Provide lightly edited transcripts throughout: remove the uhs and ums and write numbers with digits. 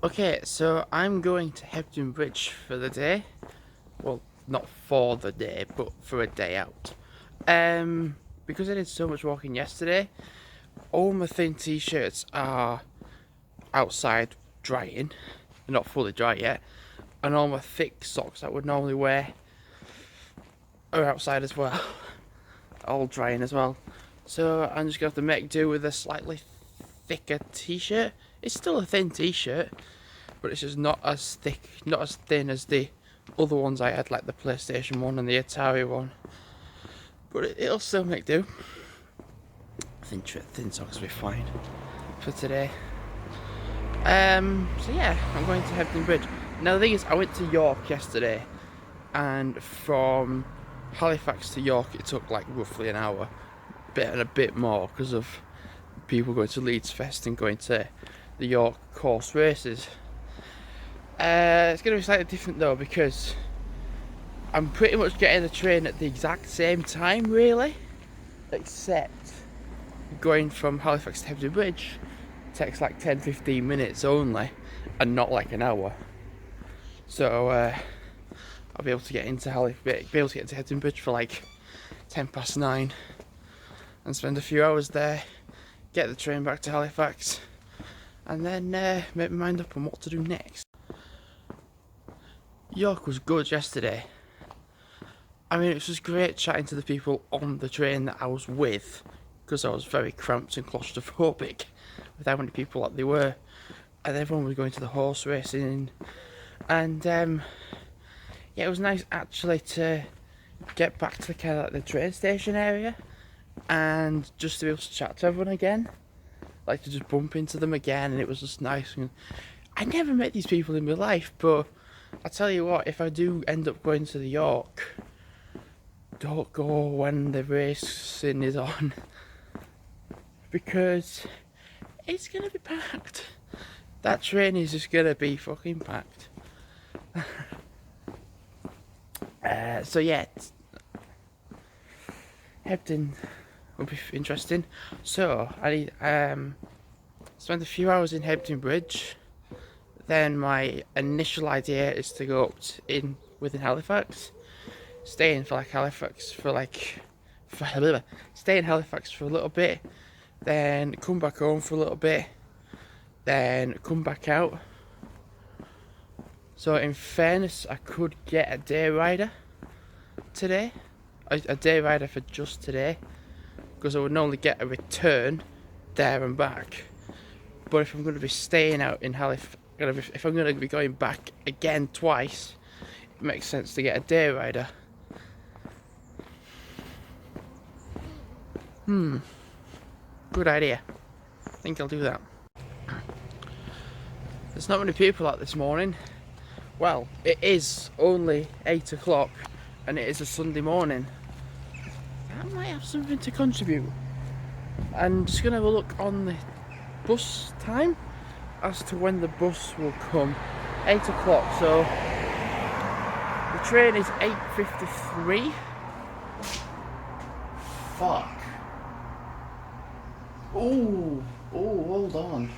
Okay, so I'm going to Hebden Bridge for the day. Well, not for the day, but for a day out. Because I did so much walking yesterday, all my thin t-shirts are outside drying. They're not fully dry yet. And all my thick socks I would normally wear are outside as well. All drying as well. So I'm just going to have to make do with a slightly thicker t-shirt. It's still a thin t-shirt, but it's just not as thick, not as thin as the other ones I had, like the PlayStation one and the Atari one. But it'll still make do. Thin socks will be fine for today. So yeah, I'm going to Hebden Bridge. Now the thing is, I went to York yesterday, and from Halifax to York it took like roughly an hour, and a bit more because of people going to Leeds Fest and going to the York course races. It's going to be slightly different though, because I'm pretty much getting the train at the exact same time really, except going from Halifax to Hebden Bridge takes like 10-15 minutes only and not like an hour. So I'll be able to get into Hebden Bridge for like 9:10 and spend a few hours there, get the train back to Halifax, and then make my mind up on what to do next. York was good yesterday. I mean, it was just great chatting to the people on the train that I was with, because I was very cramped and claustrophobic with how many people that there were, and everyone was going to the horse racing, and yeah, it was nice actually to get back to kind of like the train station area and just to be able to chat to everyone again, like to just bump into them again, and it was just nice. And I never met these people in my life, but I tell you what, if I do end up going to the York, don't go when the racing is on, because it's gonna be packed. That train is just gonna be fucking packed. So yeah, Hebden will be interesting. So I need spend a few hours in Hebden Bridge. Then my initial idea is to go up within Halifax, stay in Halifax for a little bit, then come back home for a little bit, then come back out. So in fairness, I could get a day rider today, a day rider for just today, because I would normally get a return there and back. But if I'm going to be staying out in Halifax, if I'm going to be going back again twice, it makes sense to get a day rider. Good idea. I think I'll do that. There's not many people out this morning. Well, it is only 8 o'clock and it is a Sunday morning. That might have something to contribute. I'm just going to have a look on the bus time as to when the bus will come. 8 o'clock, so the train is 8:53. Fuck. Oh, hold on.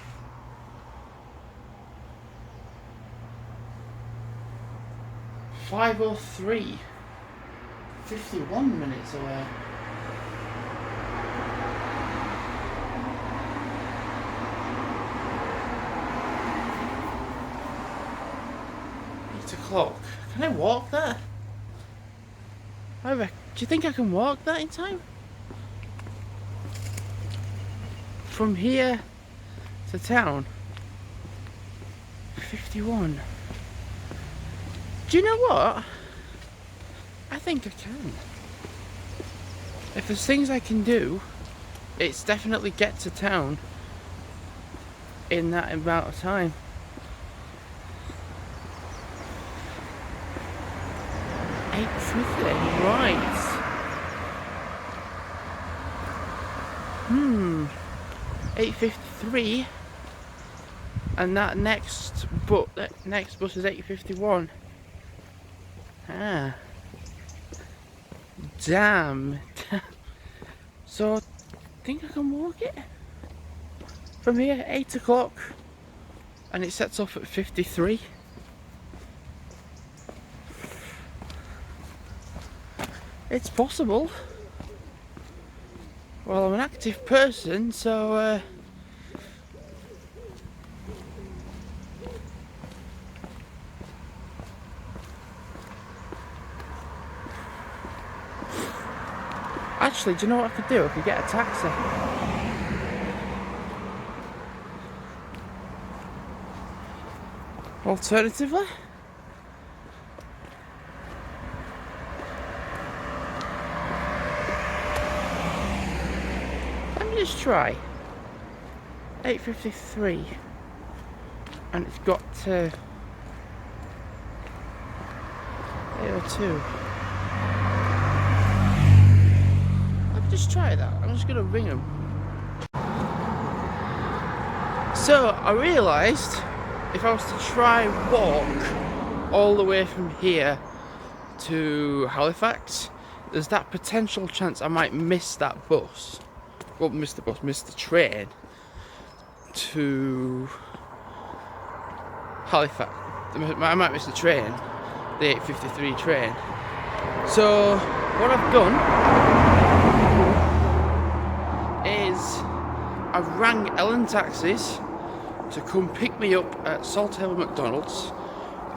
"5:03, 51 minutes away." O'clock. Can I walk that? Do you think I can walk that in time? From here to town? 51. Do you know what? I think I can. If there's things I can do, it's definitely get to town in that amount of time. 8:50, right. 8:53, and that next bus is 8:51. Ah, damn. So I think I can walk it from here. 8 o'clock, and it sets off at 53. It's possible. Well, I'm an active person, so actually, do you know what I could do? I could get a taxi. Alternatively, let me just try 8:53, and it's got to 8:02. Just try that. I'm just gonna ring them. So I realised if I was to try walk all the way from here to Halifax, there's that potential chance I might miss that bus. Well, miss the train to Halifax. I might miss the train, the 8:53 train. So what I've done is I've rang Ellen Taxis to come pick me up at Salt Hill McDonald's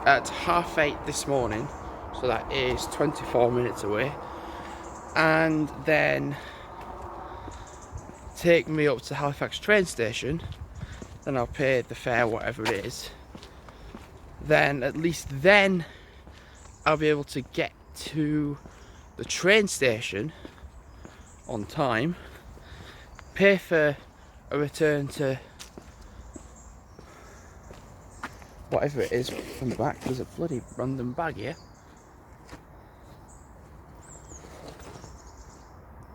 at 8:30 this morning, so that is 24 minutes away, and then take me up to Halifax train station. Then I'll pay the fare, whatever it is. Then at least then I'll be able to get to the train station on time, pay for a return to whatever it is from the back. There's a bloody random bag here.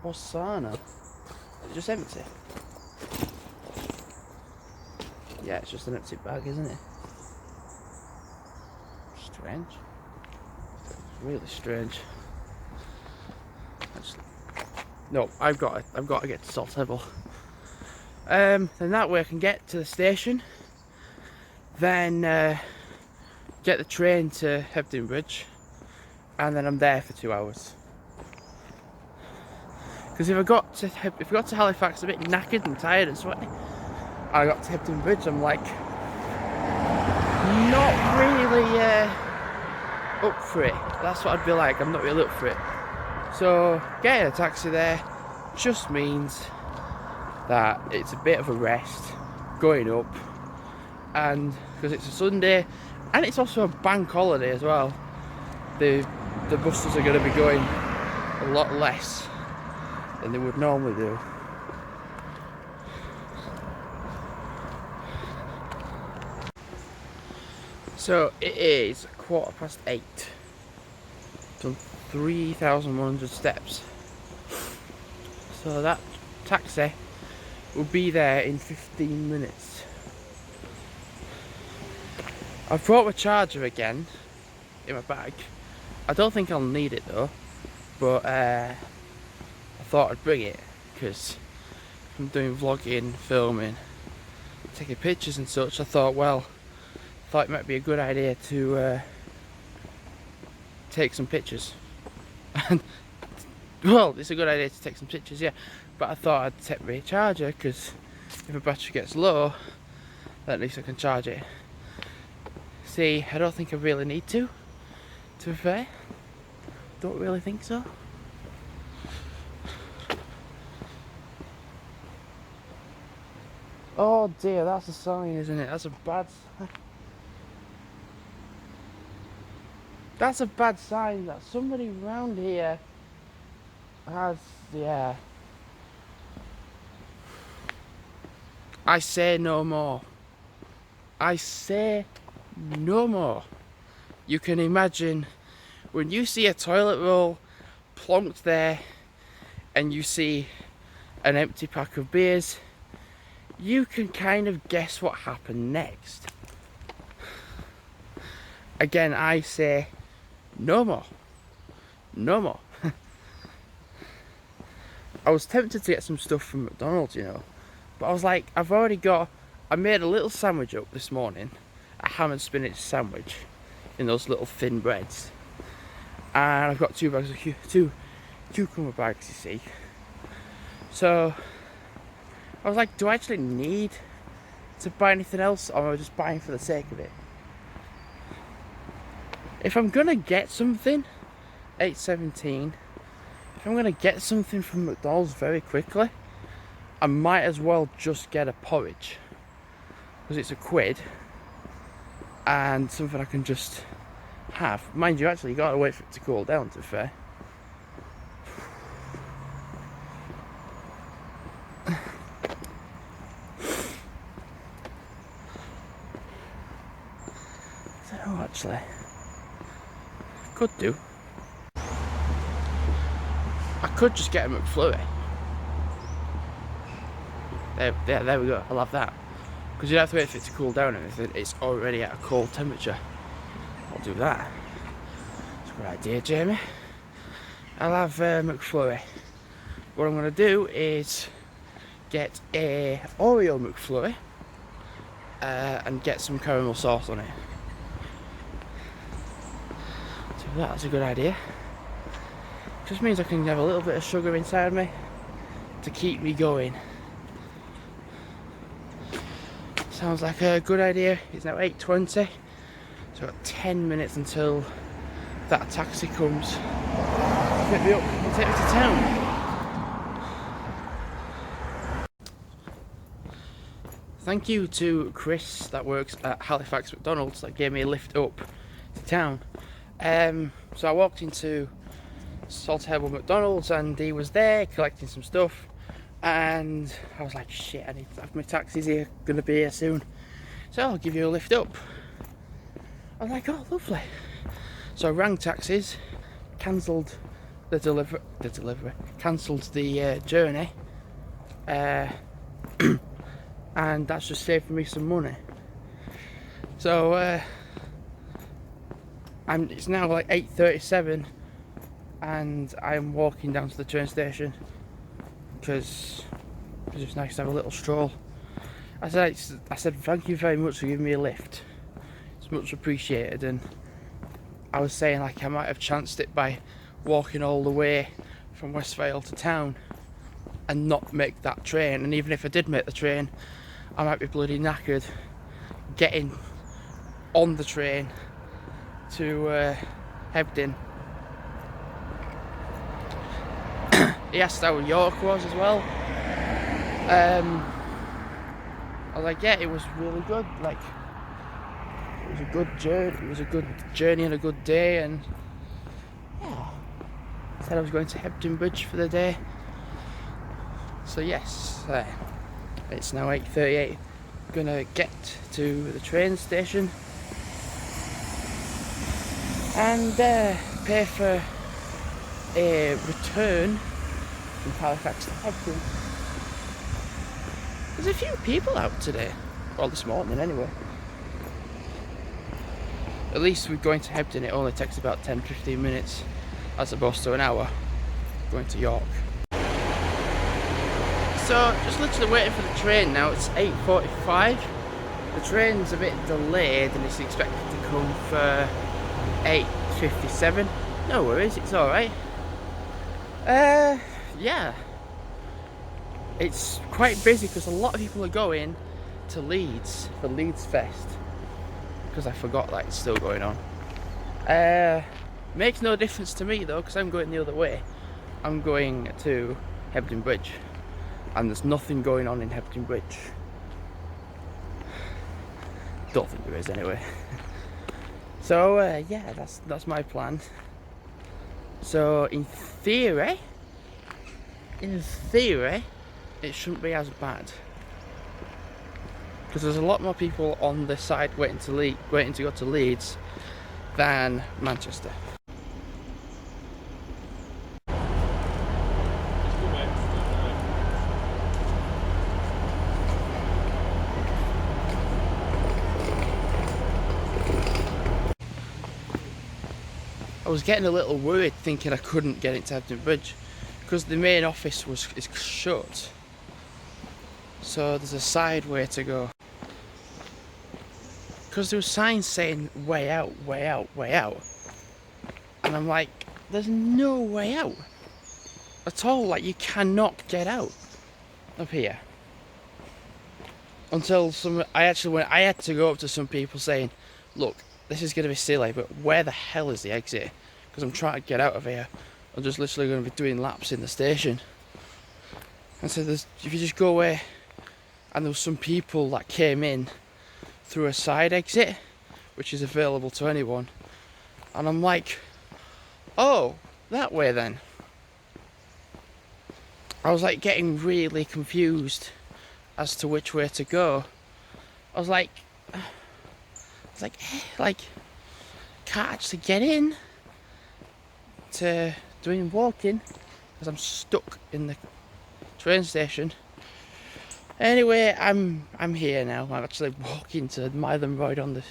Osana. It's just empty. Yeah, it's just an empty bag, isn't it? Strange. It's really strange. No, I've got to get to Salt Hill. Then that way I can get to the station. Then get the train to Hebden Bridge, and then I'm there for 2 hours. Because if I got to Halifax a bit knackered and tired and sweaty, I got to Hebden Bridge, I'm like not really up for it. That's what I'd be like. I'm not really up for it. So getting a taxi there just means that it's a bit of a rest going up, and because it's a Sunday and it's also a bank holiday as well, the buses are going to be going a lot less than they would normally do. So it is 8:15. Done 3,100 steps. So that taxi will be there in 15 minutes. I've brought my charger again in my bag. I don't think I'll need it though, but I thought I'd bring it because I'm doing vlogging, filming, taking pictures and such. I thought it might be a good idea to take some pictures. And well, it's a good idea to take some pictures, yeah, but I thought I'd take my charger because if the battery gets low, then at least I can charge it. See, I don't think I really need to be fair. Don't really think so. Oh dear, that's a sign, isn't it? That's a bad sign. That's a bad sign that somebody around here has, yeah. I say no more. I say no more. You can imagine when you see a toilet roll plonked there and you see an empty pack of beers, you can kind of guess what happened next. Again, I say no more. No more. I was tempted to get some stuff from McDonald's, you know, but I was like, I've already got I made a little sandwich up this morning, a ham and spinach sandwich in those little thin breads. And I've got two cucumber bags, you see. So I was like, do I actually need to buy anything else, or am I just buying for the sake of it? If I'm gonna get something, 8.17, if I'm gonna get something from McDonald's very quickly, I might as well just get a porridge, because it's £1 and something I can just have. Mind you, actually, you gotta wait for it to cool down, to be fair. I don't know, actually. Could do. I could just get a McFlurry. There we go. I'll have that. Because you don't have to wait for it to cool down and everything. It's already at a cold temperature. I'll do that. It's a good idea, Jamie. I'll have McFlurry. What I'm going to do is get a Oreo McFlurry and get some caramel sauce on it. So that's a good idea. Just means I can have a little bit of sugar inside me to keep me going. Sounds like a good idea. It's now 8:20, so I've got 10 minutes until that taxi comes to pick me up and take me to town. Thank you to Chris that works at Halifax McDonald's that gave me a lift up to town. So I walked into Saltable McDonald's and he was there collecting some stuff, and I was like, shit, I need to have my taxis here, gonna be here soon, so I'll give you a lift up. I was like, oh, lovely. So I rang taxis, cancelled the delivery, cancelled the journey, and that's just saved me some money. So it's now like 8:37 and I'm walking down to the train station because it's just nice to have a little stroll. I said thank you very much for giving me a lift. It's much appreciated, and I was saying like I might have chanced it by walking all the way from Westvale to town and not make that train, and even if I did make the train I might be bloody knackered getting on the train to Hebden. He asked how York was as well. I was like, yeah, it was really good. Like, it was a good journey. It was a good journey and a good day. And yeah, I said I was going to Hebden Bridge for the day. So yes, it's now 8:38. Gonna get to the train station and pay for a return from Halifax to Hebden. There's a few people out today, well, this morning anyway. At least we're going to Hebden, it only takes about 10-15 minutes as opposed to an hour going to York. So just literally waiting for the train now. It's 8:45. The train's a bit delayed and it's expected to come for 8:57. No worries, it's alright. Yeah. It's quite busy because a lot of people are going to Leeds for Leeds Fest. Because I forgot that it's still going on. Makes no difference to me though, because I'm going the other way. I'm going to Hebden Bridge. And there's nothing going on in Hebden Bridge. Don't think there is anyway. So yeah, that's my plan. So in theory, it shouldn't be as bad. Because there's a lot more people on this side waiting to go to Leeds than Manchester. I was getting a little worried thinking I couldn't get into Hebden Bridge because the main office is shut. So there's a side way to go. because there were signs saying way out, way out, way out, and I'm like, there's no way out at all. Like, you cannot get out of here. Until I had to go up to some people saying, look, this is going to be silly, but where the hell is the exit? Because I'm trying to get out of here. I'm just literally going to be doing laps in the station. And so if you just go away, and there was some people that came in through a side exit, which is available to anyone. And I'm like, oh, that way then. I was like getting really confused as to which way to go. I was like, can't actually get in to doing walking because I'm stuck in the train station. Anyway, I'm here now. I'm actually walking to Mytholmroyd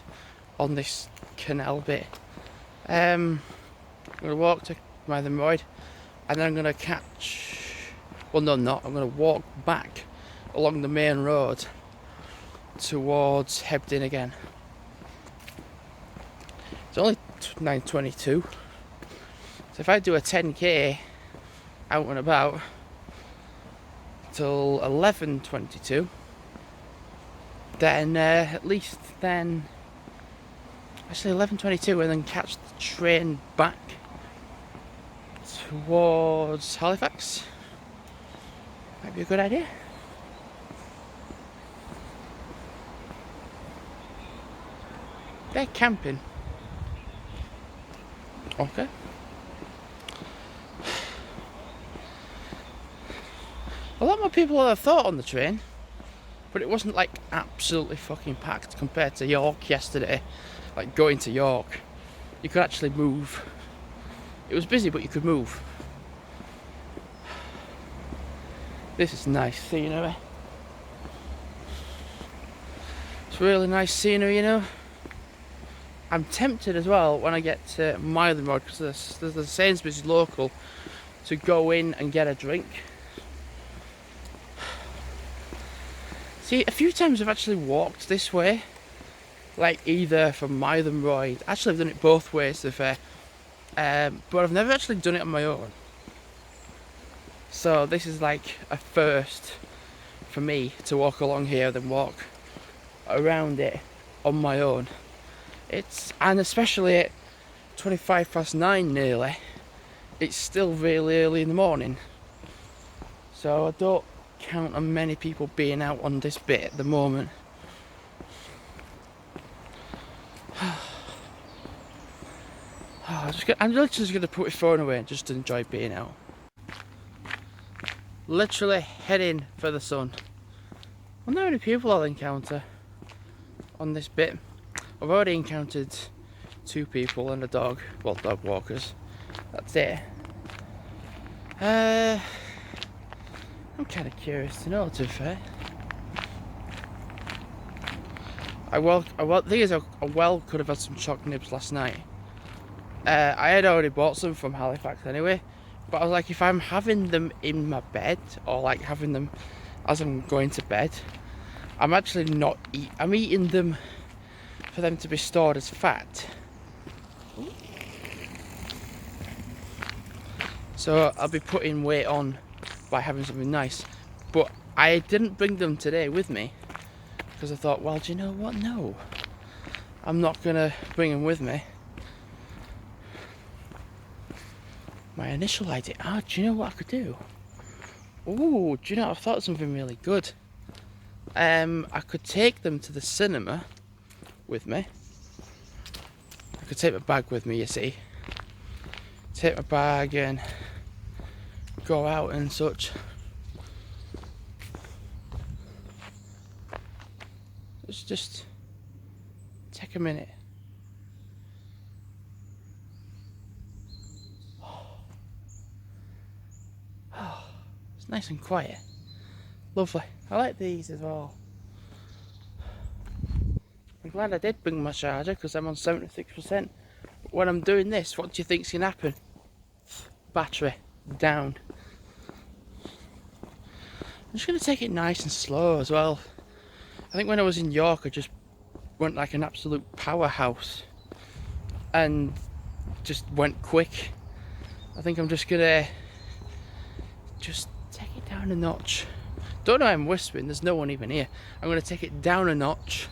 on this canal bit. I'm gonna walk to Mytholmroyd, and then I'm gonna catch. Well, no, I'm not. I'm gonna walk back along the main road towards Hebden again. It's only 9:22, so if I do a 10k out and about till 11:22, then at least then, actually 11:22, and then catch the train back towards Halifax. Might be a good idea. They're camping. Okay. A lot more people than I thought on the train, but it wasn't like absolutely fucking packed compared to York yesterday. Like going to York, you could actually move. It was busy, but you could move. This is nice scenery. It's really nice scenery, you know. I'm tempted as well when I get to Mytholmroyd, because there's a Sainsbury's local, to go in and get a drink. See, a few times I've actually walked this way, like either from Mytholmroyd. Actually, I've done it both ways, to be fair, but I've never actually done it on my own. So this is like a first for me to walk along here, then walk around it on my own. And especially at 9:25 nearly, it's still really early in the morning. So I don't count on many people being out on this bit at the moment. I'm literally just going to put my phone away and just enjoy being out. Literally heading for the sun. I wonder how many people I'll encounter on this bit. I've already encountered 2 people and a dog. Well, dog walkers. That's it. I'm kind of curious to know, to be fair. The thing is, I could have had some choc nibs last night. I had already bought some from Halifax anyway, but I was like, if I'm having them in my bed, or like having them as I'm going to bed, I'm actually not I'm eating them for them to be stored as fat. So I'll be putting weight on by having something nice. But I didn't bring them today with me, because I thought, well, do you know what? No, I'm not gonna bring them with me. My initial idea, do you know what I could do? Ooh, do you know, I've thought of something really good. I could take them to the cinema with me. I could take my bag with me, you see. Take my bag and go out and such. Let's just take a minute. It's nice and quiet. Lovely. I like these as well. I'm glad I did bring my charger, because I'm on 76%. But when I'm doing this, what do you think's gonna happen? Battery down. I'm just gonna take it nice and slow as well. I think when I was in York, I just went like an absolute powerhouse and just went quick. I think I'm just gonna just take it down a notch. Don't know why I'm whispering, there's no one even here. I'm gonna take it down a notch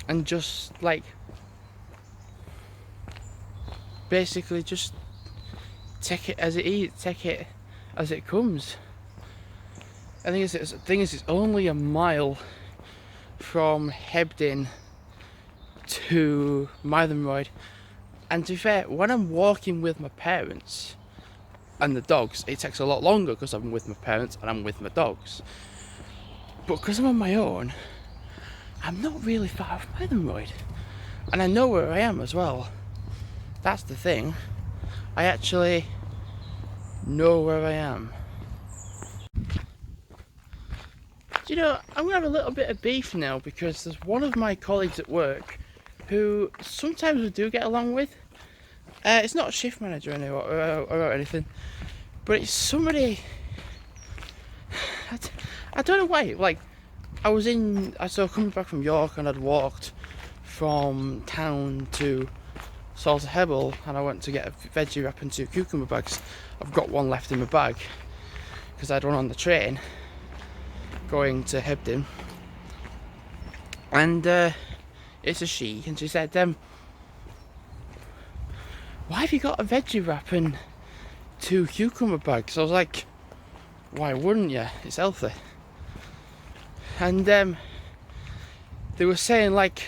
and just like basically just take it as it is, take it as it comes. I think it's only a mile from Hebden to Mytholmroyd, and to be fair, when I'm walking with my parents and the dogs, it takes a lot longer because I'm with my parents and I'm with my dogs. But because I'm on my own, I'm not really far from Mytholmroyd, and I know where I am as well. That's the thing. I actually know where I am. Do you know, I'm gonna have a little bit of beef now because there's one of my colleagues at work who sometimes we do get along with. It's not a shift manager or anything, but it's somebody. I don't know why. Like, I saw coming back from York and I'd walked from town to Salter Hebble and I went to get a veggie wrap and 2 cucumber bags. I've got one left in my bag because I'd run on the train going to Hebden, and it's a she, and she said, why have you got a veggie wrap and 2 cucumber bags? I was like, why wouldn't you? It's healthy. And they were saying like,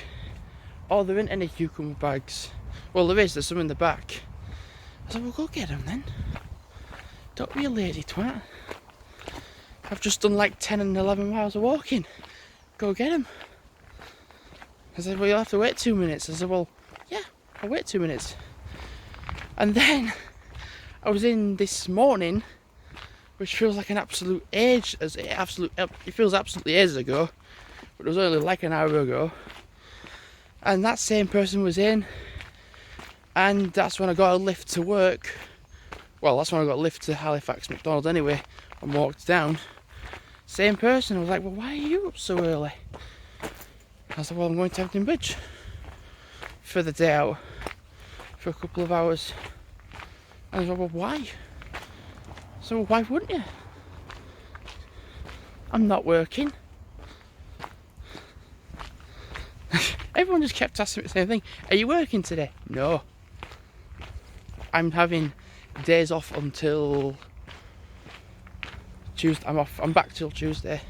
oh, there isn't any cucumber bags. Well, there's some in the back. I said, well, go get them then. Don't be a lady twat. I've just done like 10 and 11 miles of walking. Go get them. I said, well, you'll have to wait 2 minutes. I said, well, yeah, I'll wait 2 minutes. And then I was in this morning, which feels like an absolute age, it feels absolutely ages ago, but it was only like an hour ago. And that same person was in, and that's when I got a lift to work. Well, that's when I got a lift to Halifax McDonald's anyway, and walked down. Same person. I was like, well, why are you up so early? I said, well, I'm going to Hebden Bridge for the day out for a couple of hours. And I said, well, why? So why wouldn't you? I'm not working. Everyone just kept asking me the same thing. Are you working today? No. I'm having days off until Tuesday. I'm back till Tuesday.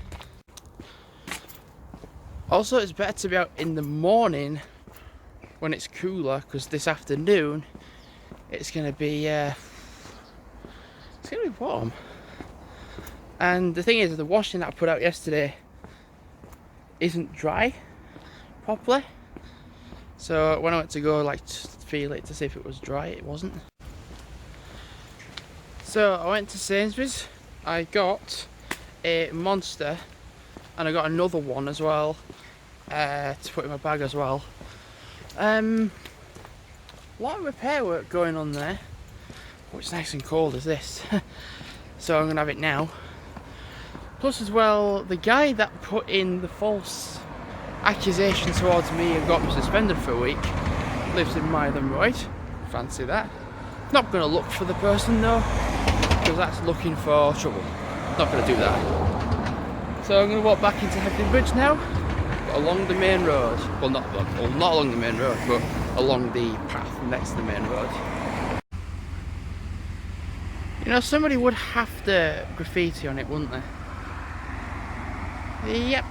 Also, it's better to be out in the morning when it's cooler, because this afternoon it's gonna be warm. And the thing is, the washing that I put out yesterday isn't dry properly. So when I went to go like feel it to see if it was dry, it wasn't. So I went to Sainsbury's. I got a Monster and I got another one as well to put in my bag as well. A lot of repair work going on there. Oh, it's nice and cold as this. So I'm gonna have it now. Plus as well, the guy that put in the false accusation towards me and got me suspended for a week lives in Mytholmroyd. Fancy that. Not gonna look for the person though, because that's looking for trouble. Not gonna do that. So I'm gonna walk back into Hebden Bridge now, along the main road. Well, not along the main road, but along the path next to the main road. You know, somebody would have to graffiti on it, wouldn't they? Yep.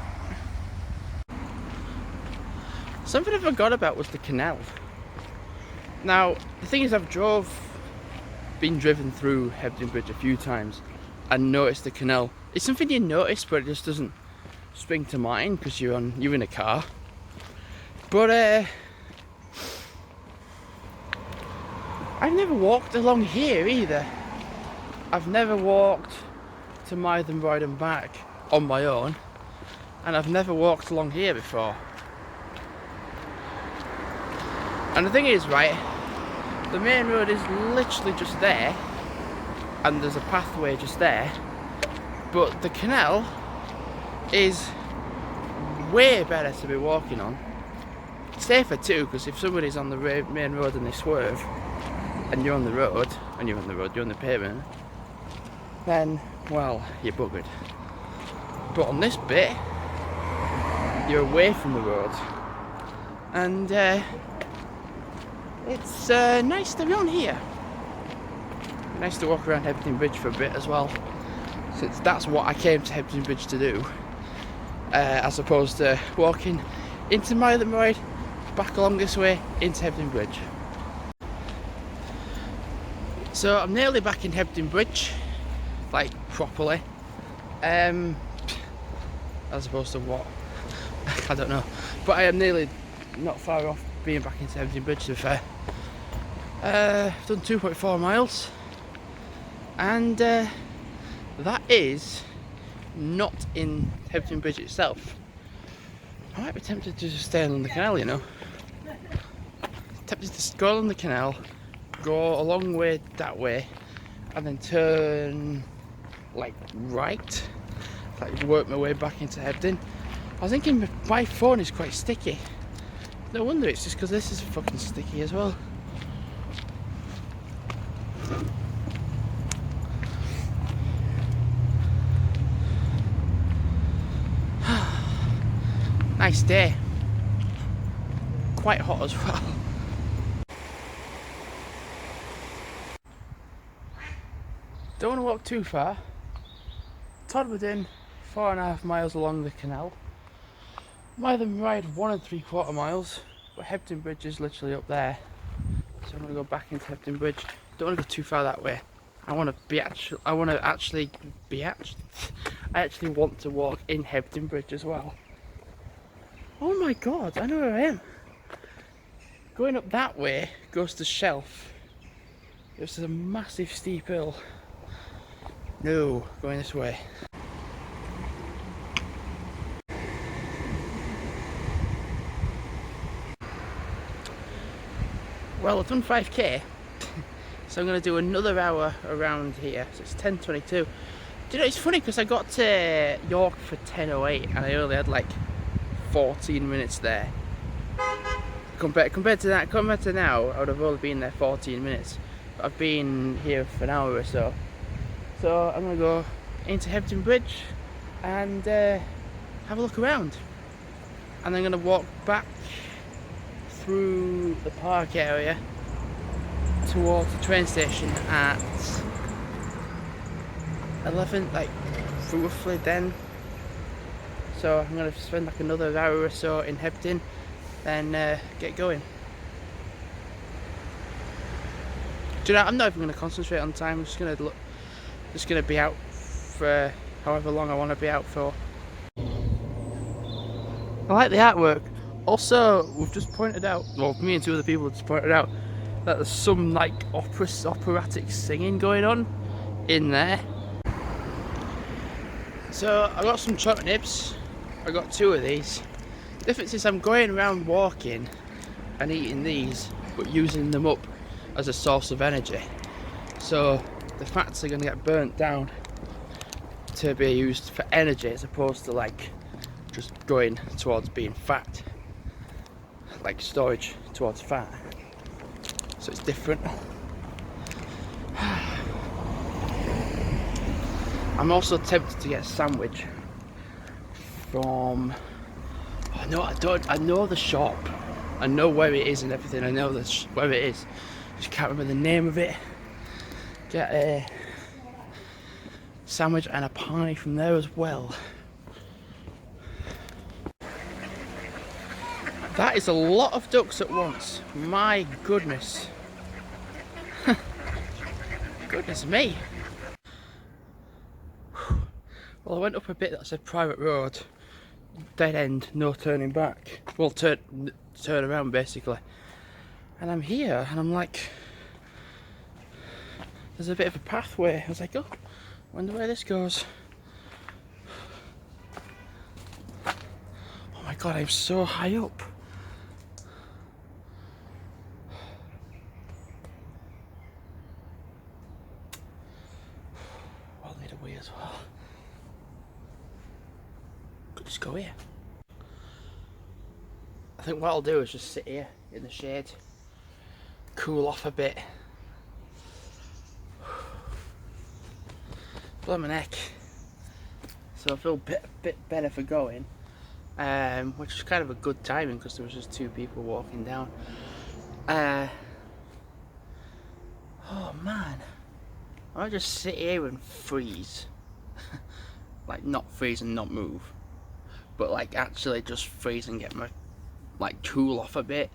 Something I forgot about was the canal. Now, the thing is, I've been driven through Hebden Bridge a few times and noticed the canal. It's something you notice, but it just doesn't spring to mind because you're in a car. But I've never walked along here either. I've never walked to Mytholmroyd and back on my own, and I've never walked along here before. And the thing is, right, the main road is literally just there, and there's a pathway just there, but the canal is way better to be walking on safer too, because if somebody's on the main road and they swerve, and you're on the road, you're on the pavement, then, well, you're buggered. But on this bit, you're away from the road, and it's nice to be on here. Nice to walk around Hebden Bridge for a bit as well, since that's what I came to Hebden Bridge to do, as opposed to walking into Mytholmroyd, back along this way into Hebden Bridge. So I'm nearly back in Hebden Bridge, like properly, as opposed to what, I don't know, but I am nearly not far off being back into Hebden Bridge, to be fair. I've done 2.4 miles, and that is not in Hebden Bridge itself. I might be tempted to just stay along the canal, you know. Tempted to go along the canal, go a long way that way, and then turn like right, like work my way back into Hebden. I was thinking my phone is quite sticky. No wonder it's just because this is fucking sticky as well. Nice day. Quite hot as well. Don't want to walk too far. Todd within 4.5 miles along the canal. Mytholmroyd 1 3/4 miles, but Hebden Bridge is literally up there. So I'm gonna go back into Hebden Bridge. Don't want to go too far that way. I actually want to walk in Hebden Bridge as well. Oh my god, I know where I am. Going up that way goes to Shelf. This is a massive steep hill. No, going this way. Well, I've done 5k, so I'm going to do another hour around here. So it's 10:22. Do you know, it's funny because I got to York for 10:08 and I only had like 14 minutes there. Compared to now, I would have only been there 14 minutes. But I've been here for an hour or so. So I'm going to go into Hebden Bridge and have a look around. And I'm going to walk back through the park area towards the train station at 11, like roughly then. So I'm going to spend like another hour or so in Hebden, then get going. Do you know, I'm not even going to concentrate on time. I'm just going to be out for however long I want to be out for. I like the artwork. Also, we've just pointed out, well, me and two other people have just pointed out that there's some like operatic singing going on in there. So I got some chocolate nibs. I got 2 of these. The difference is I'm going around walking and eating these, but using them up as a source of energy. So the fats are going to get burnt down to be used for energy, as opposed to like just going towards being fat, like storage towards fat. So it's different. I'm also tempted to get a sandwich from, I know the shop, I know where it is and everything, I know where it is, just can't remember the name of it. Get a sandwich and a pie from there as well. That is a lot of ducks at once, my goodness. Goodness me. Well, I went up a bit that said private road, dead end, no turning back. Well, turn around basically. And I'm here and I'm like, there's a bit of a pathway. I was like, oh, wonder where this goes. Oh my god, I'm so high up. I'll need a wee as well. Could just go here. I I think what I'll do is just sit here in the shade, cool off a bit. Blow my neck. So I feel a bit better for going, which is kind of a good timing because there was just 2 people walking down. Oh man, I might just sit here and freeze. Like not freeze and not move, but like actually just freeze and get my like cool off a bit.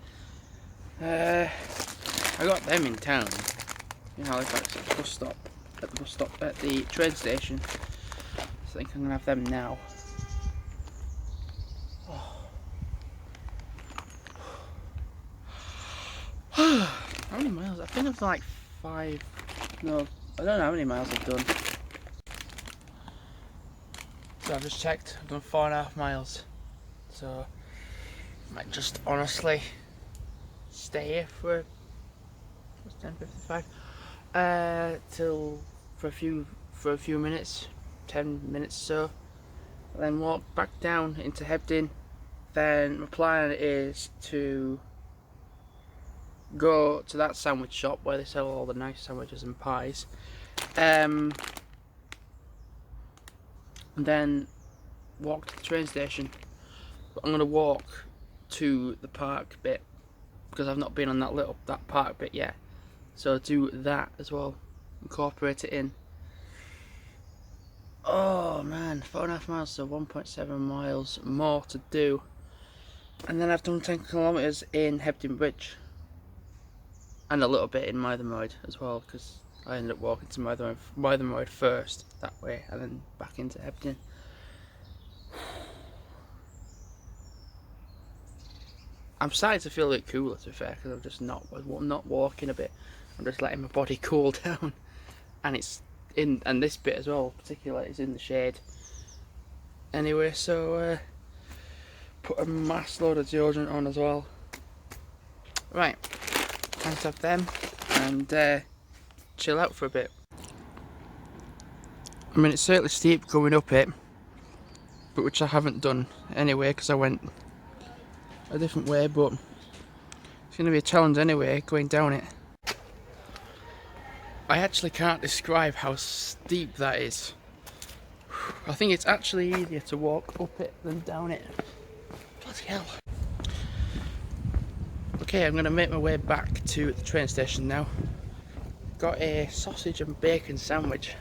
I got them in town in Halifax at the bus stop at the train station. So I think I'm gonna have them now. How many miles? I think it's like 5. No, I don't know how many miles I've done. So I've just checked. I've done 4.5 miles. So I might just honestly stay here for 10:55 till for a few minutes, 10 minutes or so, and then walk back down into Hebden. Then my plan is to go to that sandwich shop where they sell all the nice sandwiches and pies, and then walk to the train station. But I'm gonna walk to the park bit because I've not been on that park bit yet. So do that as well, incorporate it in. Oh man, 4.5 miles, so 1.7 miles more to do. And then I've done 10 kilometres in Hebden Bridge. And a little bit in Mytholmroyd as well, because I ended up walking to Mytholmroyd first, that way, and then back into Hebden. I'm starting to feel a bit cooler, to be fair, because I'm just not walking a bit. I'm just letting my body cool down, and it's and this bit as well, particularly, is in the shade. Anyway, so put a mass load of deodorant on as well. Right, time to have them and chill out for a bit. I mean, it's certainly steep going up it, but which I haven't done anyway because I went a different way, but it's going to be a challenge anyway going down it. I actually can't describe how steep that is. I think it's actually easier to walk up it than down it. Bloody hell. Okay, I'm going to make my way back to the train station now. Got a sausage and bacon sandwich.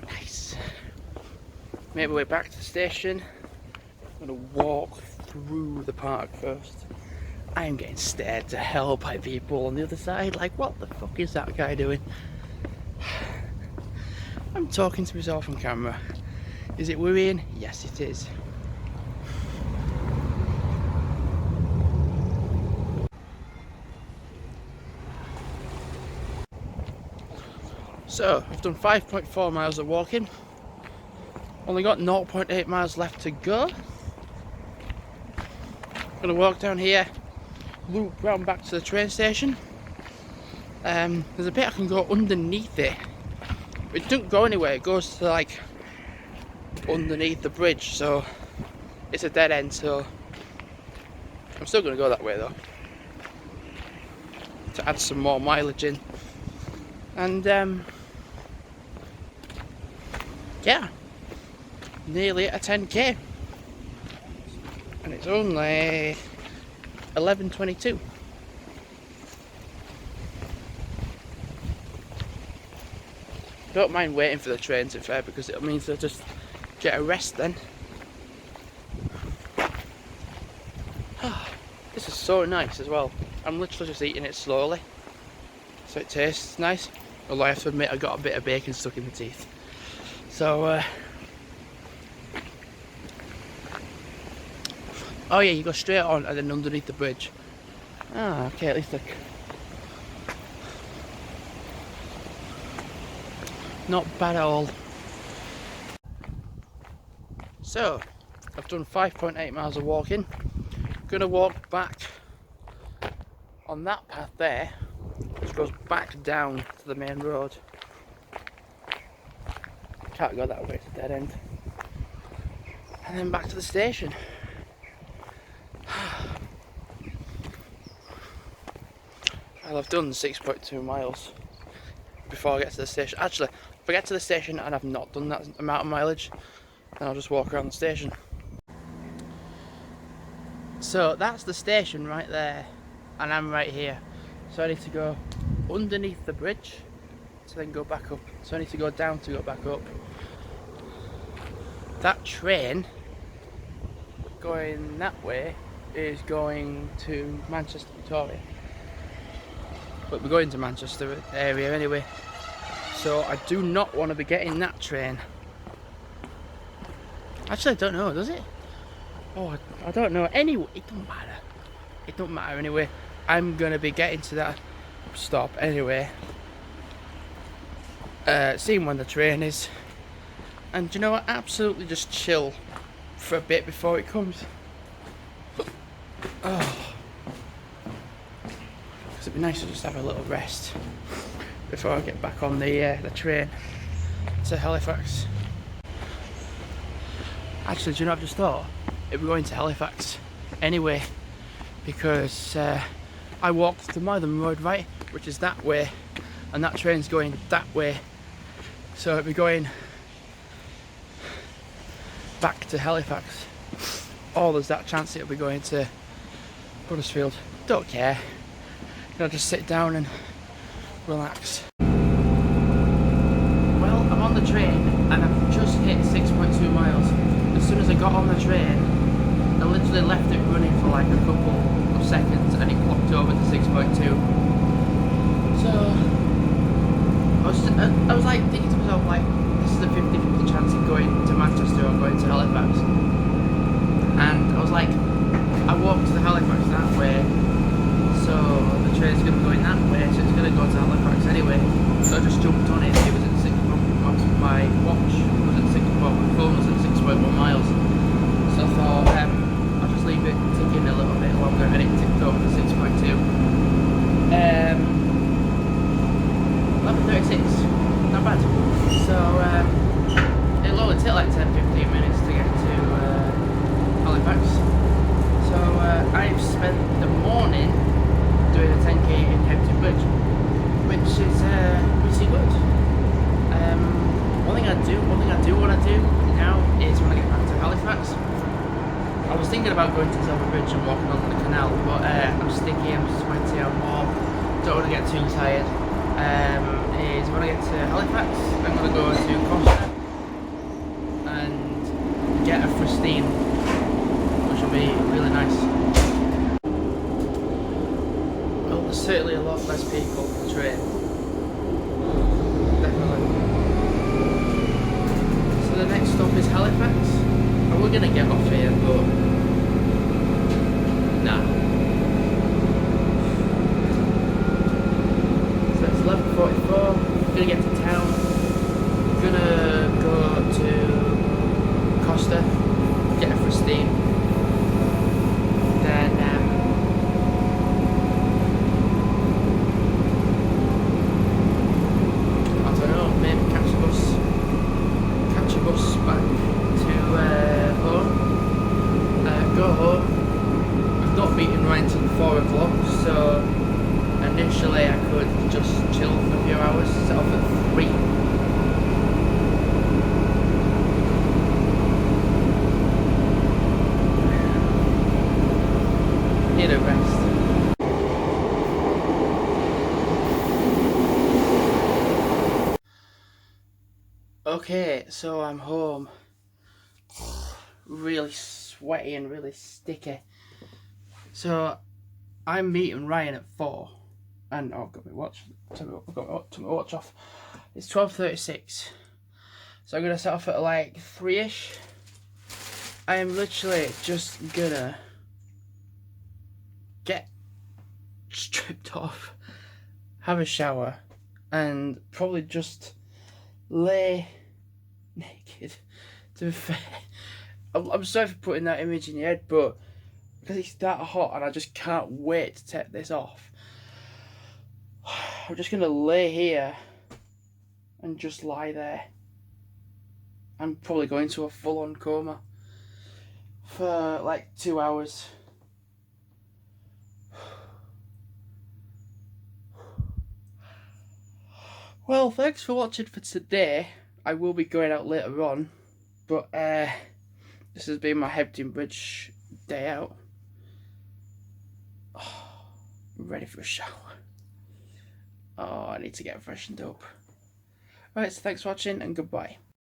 Nice. Make my way back to the station. I'm going to walk through the park first. I'm getting stared to hell by people on the other side, like, what the fuck is that guy doing? I'm talking to myself on camera. Is it worrying? Yes, it is. So, I've done 5.4 miles of walking. Only got 0.8 miles left to go. I'm gonna walk down here, loop round back to the train station. There's a bit I can go underneath it. It doesn't go anywhere, it goes to like underneath the bridge, so it's a dead end, so I'm still gonna go that way though, to add some more mileage in. And yeah, nearly at a 10k, and it's only 11:22. Don't mind waiting for the train, to be fair, because it means I'll just get a rest then. This is so nice as well. I'm literally just eating it slowly, so it tastes nice. Although I have to admit I got a bit of bacon stuck in my teeth. So oh yeah, you go straight on and then underneath the bridge. Ah, okay, at least not bad at all. So, I've done 5.8 miles of walking. Gonna walk back on that path there, which goes back down to the main road. Can't go that way, it's a dead end. And then back to the station. Well, I've done 6.2 miles before I get to the station. Actually, if I get to the station and I've not done that amount of mileage, then I'll just walk around the station. So that's the station right there, and I'm right here. So I need to go underneath the bridge to then go back up. So I need to go down to go back up. That train going that way is going to Manchester Victoria. But we're going to Manchester area anyway. So I do not want to be getting that train. Actually, I don't know, does it? Oh, I don't know. Anyway, it don't matter. It don't matter anyway. I'm going to be getting to that stop anyway. Seeing when the train is. And you know what? Absolutely just chill for a bit before it comes. Oh. Because it'd be nice to just have a little rest before I get back on the train to Halifax. Actually, do you know what I've just thought? If we're going to Halifax anyway, because I walked to Mytholmroyd, right, which is that way, and that train's going that way, so it'll be going back to Halifax, or there's that chance it'll be going to Huddersfield. Don't care, I'll just sit down and relax. Well, I'm on the train and I've just hit 6.2 miles. As soon as I got on the train, I literally left it running for like a couple of seconds and it clocked over to 6.2. So I was like thinking to myself, like, this is a 50-50 chance of going to Manchester or going to Halifax. And I was like, I walked to the Halifax that way, so the train's going to be going that way, so it's going to go to Halifax anyway. So I just jumped on it. It was at 6. My watch was at 6. Well, my phone was at 6.1 miles. So I thought I'll just leave it ticking a little bit longer, and it ticked over to 6.2. 11:36. Not bad. So it'll only take like 10-15 minutes to get to Halifax. So I've spent the morning doing a 10k in Hebden Bridge, which is pretty good. One thing I do want to do now is when I get back to Halifax. I was thinking about going to Silver Bridge and walking on the canal, but I'm sticky, I'm sweaty, I'm warm, don't want to get too tired. Is when I get to Halifax, I'm going to go to Costa and get a Fristine, which will be really nice. Well, there's certainly a lot less people on the train. Definitely. So the next stop is Halifax. And we're going to get off here, but nah. So it's 11:44. Gonna get to town. Gonna go to Costa, get a Fristine. Then I don't know, maybe catch a bus back to home. Go home. We've not meeting right until 4 o'clock, so initially I could just chill for a few hours, set off at 3. Need a rest. Okay, so I'm home. Really sweaty and really sticky. So I'm meeting Ryan at 4. And oh, I've got my watch. I've got my watch off. It's 12:36. So I'm gonna set off at like 3ish. I am literally just gonna get stripped off, have a shower, and probably just lay naked. To be fair, I'm sorry for putting that image in your head, but because it's that hot and I just can't wait to take this off, I'm just gonna lay here and just lie there. I'm probably going to a full-on coma for like 2 hours. Well, thanks for watching for today. I will be going out later on, but this has been my Hebden Bridge day out. Oh, I'm ready for a shower. Oh, I need to get freshened up. Right, so thanks for watching and goodbye.